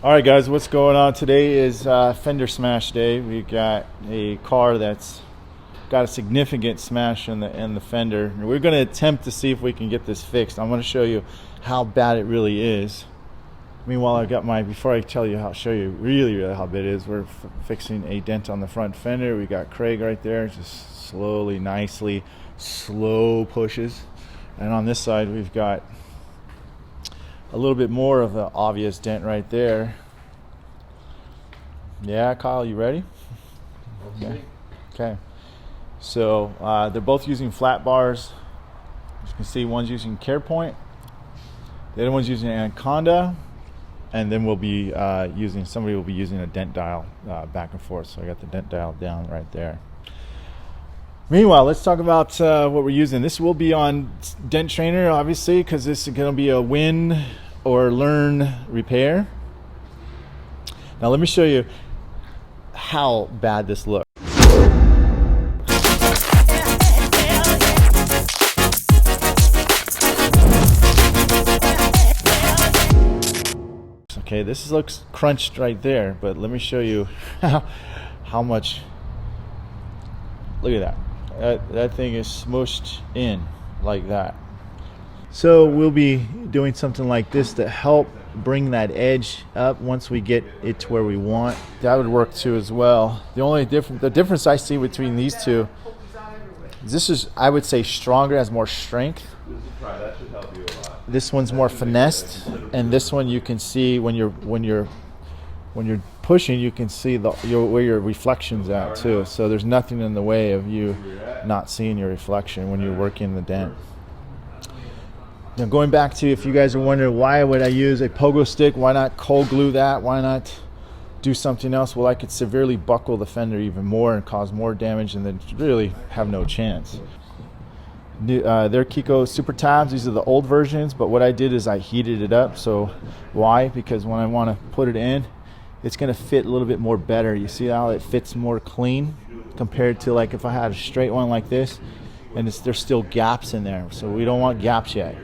All right, guys, what's going on? Today is Fender smash day. We got a car that's got a significant smash in the fender. We're going to attempt to see if we can get this fixed. I'm going to show you how bad it really is. Meanwhile, I got before I tell you show you really how bad it is, we're fixing a dent on the front fender. We got Craig right there, just slowly, nicely, slow pushes. And on this side, we've got a little bit more of an obvious dent right there. Yeah, Kyle, you ready? Okay. So they're both using flat bars. As you can see, one's using CarePoint, the other one's using Anaconda, and then somebody will be using a dent dial back and forth. So I got the dent dial down right there. Meanwhile, let's talk about what we're using. This will be on Dent Trainer, obviously, because this is going to be a win or learn repair. Now let me show you how bad this looks. Okay, this looks crunched right there, but let me show you how much. Look at that. That thing is smooshed in like that. So we'll be doing something like this to help bring that edge up once we get it to where we want. That would work too as well. The difference I see between these two, this is, I would say, stronger, has more strength. This one's more finessed, and this one you can see when you're pushing, you can see where your reflection's at too. So there's nothing in the way of you not seeing your reflection when you're working the dent. Now going back to, if you guys are wondering why would I use a pogo stick, why not cold glue that, why not do something else? Well, I could severely buckle the fender even more and cause more damage and then really have no chance. They're Kiko Super Tabs. These are the old versions, but what I did is I heated it up. So why? Because when I want to put it in, it's going to fit a little bit more better. You see how it fits more clean compared to like if I had a straight one like this, and there's still gaps in there. So we don't want gaps yet.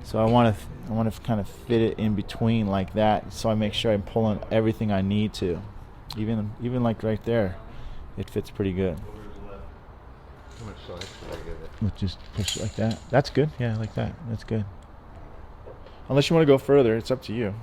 So I want to kind of fit it in between like that. So I make sure I'm pulling everything I need to. Even like right there, it fits pretty good. How much size should I give it? We'll just push it like that. That's good. Yeah, like that. That's good. Unless you want to go further, it's up to you.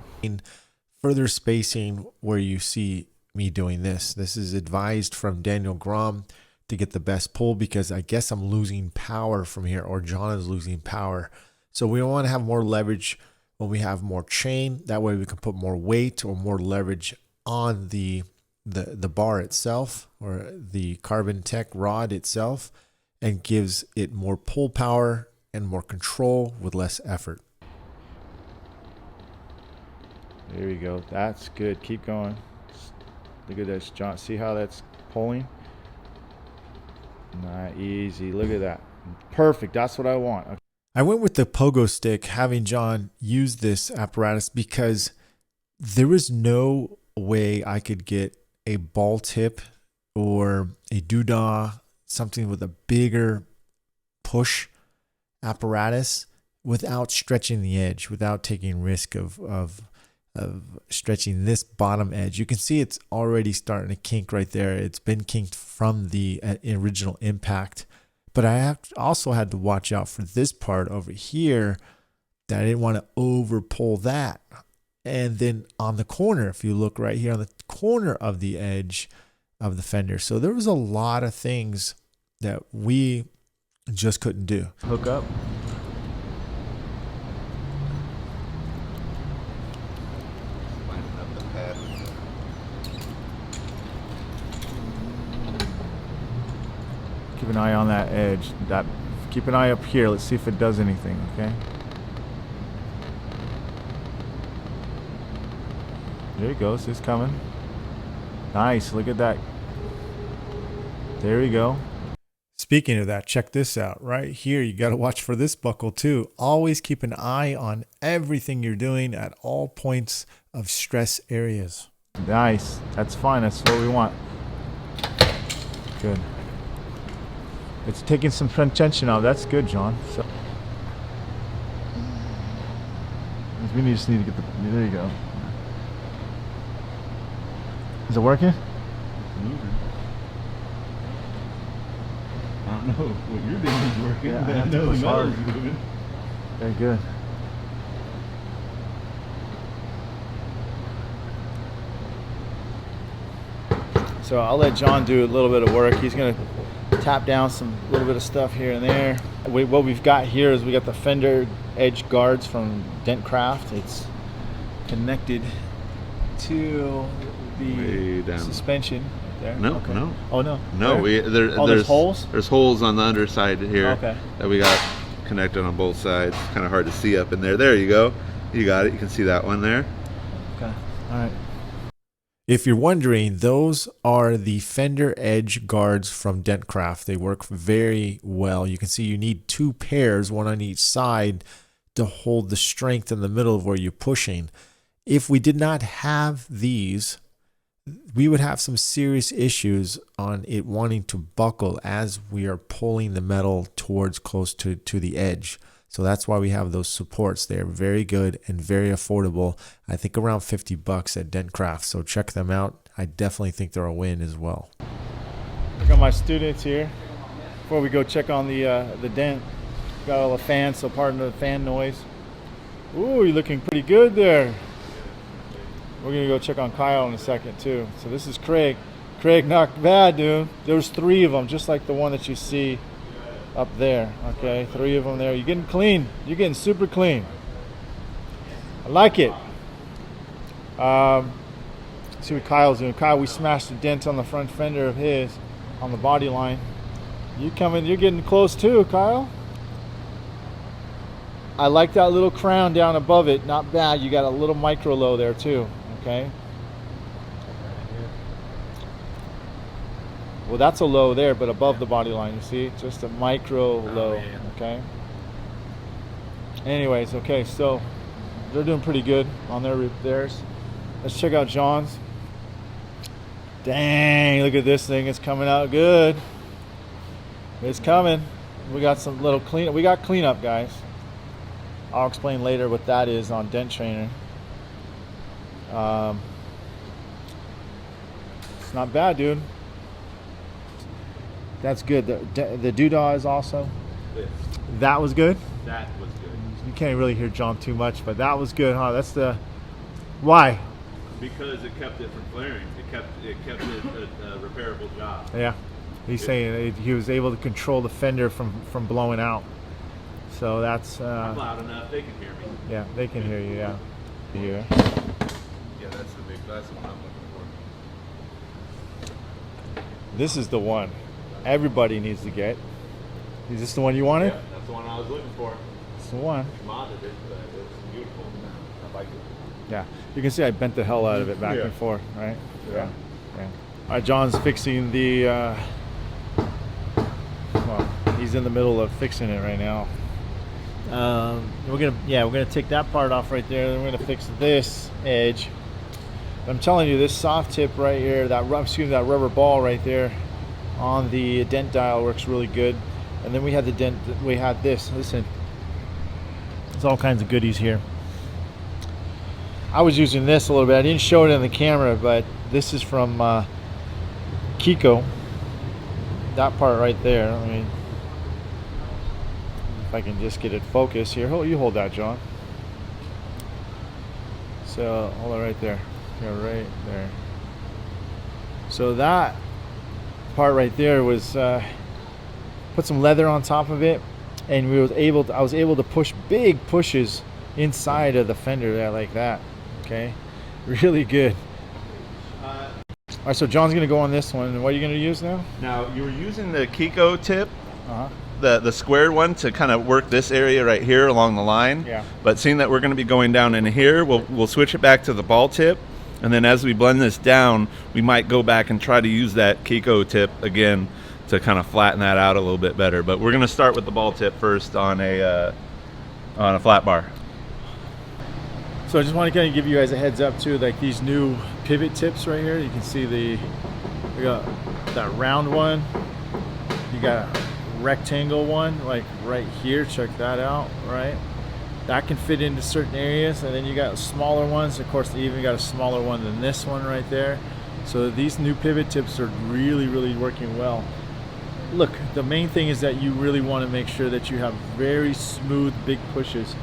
Further spacing where you see me doing this. This is advised from Daniel Grom to get the best pull, because I guess I'm losing power from here, or John is losing power. So we want to have more leverage when we have more chain. That way we can put more weight or more leverage on the bar itself, or the Carbon Tech rod itself, and gives it more pull power and more control with less effort. There we go. That's good. Keep going. Look at this, John. See how that's pulling? Not easy. Look at that. Perfect. That's what I want. Okay. I went with the pogo stick, having John use this apparatus, because there was no way I could get a ball tip or a doodah, something with a bigger push apparatus, without stretching the edge, without taking risk of stretching this bottom edge. You can see it's already starting to kink right there. It's been kinked from the original impact. But I also had to watch out for this part over here, that I didn't want to over pull that. And then on the corner, if you look right here on the corner of the edge of the fender. So there was a lot of things that we just couldn't do. Hook up. Lining up the pad. Keep an eye on that edge. Keep an eye up here. Let's see if it does anything, okay? There it goes. It's coming. Nice. Look at that. There we go. Speaking of that, check this out. Right here, you got to watch for this buckle too. Always keep an eye on everything you're doing at all points of stress areas. Nice. That's fine. That's what we want. Good. It's taking some tension out. That's good, John. So we just need to get the. There you go. Is it working? It's moving. I don't know what you're doing is working, Yeah, I but I have to know the push hard. metal's moving. Very good. So I'll let John do a little bit of work. He's gonna tap down some little bit of stuff here and there. What we've got here is we got the Fender edge guards from Dent Craft. It's connected to Way the down. suspension there. No, Okay. no. Oh no. No, Where? Oh, there's there's holes? There's holes on the underside here Okay. that we got connected on both sides. Kind of hard to see up in there. There you go. You got it. You can see that one there. Okay. All right. If you're wondering, those are the Fender edge guards from Dent Craft. They work very well. You can see you need 2 pairs, one on each side, to hold the strength in the middle of where you're pushing. If we did not have these, we would have some serious issues on it wanting to buckle as we are pulling the metal towards close to the edge. So that's why we have those supports. They're very good and very affordable. I think around $50 at Dent Craft. So check them out. I definitely think they're a win as well. I got my students here. Before we go check on the dent, got all the fans, so pardon the fan noise. Ooh, you're looking pretty good there. We're gonna go check on Kyle in a second too. So this is Craig. Craig, not bad, dude. There was 3 of them, just like the one that you see up there. Okay, 3 of them there. You're getting clean. You're getting super clean. I like it. See what Kyle's doing. Kyle, we smashed a dent on the front fender of his on the body line. You coming? You're getting close too, Kyle. I like that little crown down above it. Not bad. You got a little micro low there too. Okay. Well, that's a low there, but above the body line, you see? Just a micro low, okay? Anyways, okay, so they're doing pretty good on theirs. Let's check out John's. Dang, look at this thing. It's coming out good. It's coming. We got some little cleanup. We got cleanup, guys. I'll explain later what that is on Dent Trainer. It's not bad, dude. That's good. The doodah is also. That was good. That was good. You can't really hear John too much, but that was good, huh? That's the why. Because it kept it from flaring. It kept it a repairable job. Yeah, he's saying he was able to control the fender from blowing out. So that's. I'm loud enough. They can hear me. Yeah, they can hear you. Yeah. Yeah, that's the one I'm looking for. This is the one everybody needs to get. Is this the one you wanted? Yeah, that's the one I was looking for. It's the one. I modded it, but it's beautiful. I like it. Yeah, you can see I bent the hell out of it back and forth, right? Yeah. All right, John's fixing the. Well, he's in the middle of fixing it right now. We're gonna take that part off right there. Then we're gonna fix this edge. I'm telling you, this soft tip right here, that rubber ball right there on the dent dial works really good. And then we had this. Listen, there's all kinds of goodies here. I was using this a little bit. I didn't show it in the camera, but this is from Kiko. That part right there. I mean, if I can just get it focused here. You hold that, John. So hold it right there. Yeah, right there. So that part right there was put some leather on top of it, and I was able to push big pushes inside of the fender there like that. Okay, really good. All right, so John's gonna go on this one. What are you gonna use now? Now you were using the Kiko tip, Uh-huh. the squared one, to kind of work this area right here along the line. Yeah. But seeing that we're going to be going down in here, we'll switch it back to the ball tip, and then as we blend this down, we might go back and try to use that Kiko tip again to kind of flatten that out a little bit better. But we're going to start with the ball tip first on a flat bar. So I just want to kind of give you guys a heads up too, like these new pivot tips right here. You can see we got that round one. You got a rectangle one, like right here. Check that out, right? That can fit into certain areas, and then you got smaller ones. Of course, they even got a smaller one than this one right there. So these new pivot tips are really working well. Look, the main thing is that you really want to make sure that you have very smooth, big pushes.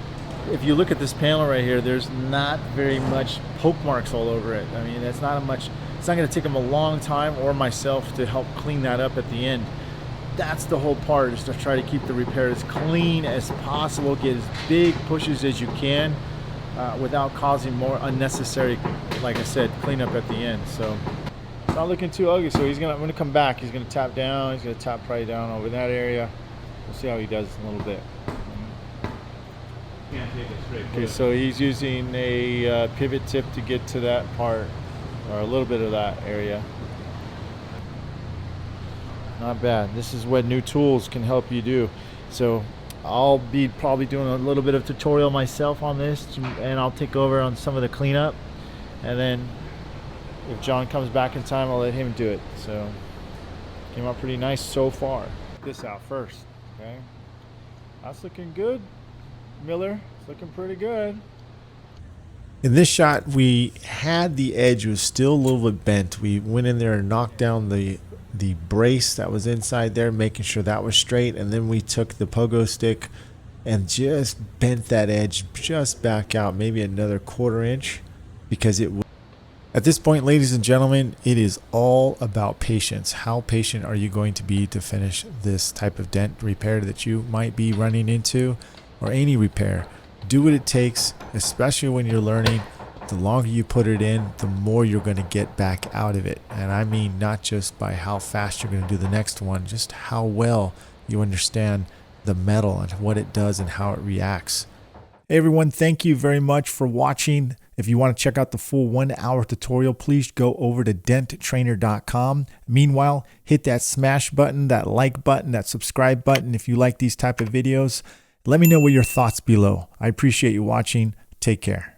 If you look at this panel right here, there's not very much poke marks all over it. I mean, it's not going to take them a long time or myself to help clean that up at the end. That's the whole part, is to try to keep the repair as clean as possible, get as big pushes as you can without causing more unnecessary, like I said, cleanup at the end. So it's not looking too ugly. So I'm gonna come back. He's gonna tap down. He's gonna tap probably down over that area. We'll see how he does in a little bit. Okay, so he's using a pivot tip to get to that part, or a little bit of that area. Not bad. This is what new tools can help you do. So I'll be probably doing a little bit of tutorial myself on this, and I'll take over on some of the cleanup, and then if John comes back in time, I'll let him do it. So came out pretty nice so far. Check this out first. Okay, that's looking good, Miller. It's looking pretty good. In this shot, we had the edge was still a little bit bent. We went in there and knocked down the brace that was inside there, making sure that was straight, and then we took the pogo stick and just bent that edge just back out, maybe another 1/4 inch, because it was. At this point, ladies and gentlemen, it is all about patience. How patient are you going to be to finish this type of dent repair that you might be running into, or any repair? Do what it takes, especially when you're learning. The longer you put it in, the more you're going to get back out of it. And I mean not just by how fast you're going to do the next one, just how well you understand the metal and what it does and how it reacts. Hey everyone, thank you very much for watching. If you want to check out the full 1-hour tutorial, please go over to denttrainer.com. Meanwhile, hit that smash button, that like button, that subscribe button if you like these type of videos. Let me know what your thoughts below. I appreciate you watching. Take care.